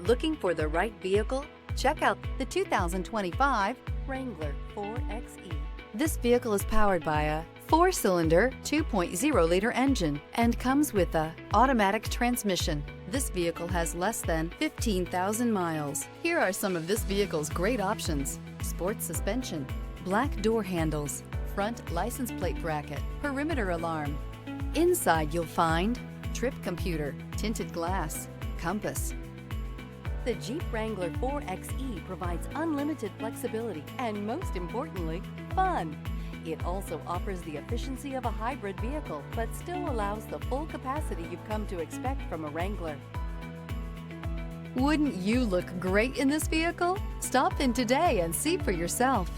Looking for the right vehicle? Check out the 2025 Wrangler 4xe. This vehicle is powered by a 4-cylinder, 2.0-liter engine and comes with a automatic transmission. This vehicle has less than 15,000 miles. Here are some of this vehicle's great options: sport suspension, black door handles, front license plate bracket, perimeter alarm. Inside you'll find trip computer, tinted glass, compass. The Jeep Wrangler 4xe provides unlimited flexibility and, most importantly, fun. It also offers the efficiency of a hybrid vehicle, but still allows the full capacity you've come to expect from a Wrangler. Wouldn't you look great in this vehicle? Stop in today and see for yourself.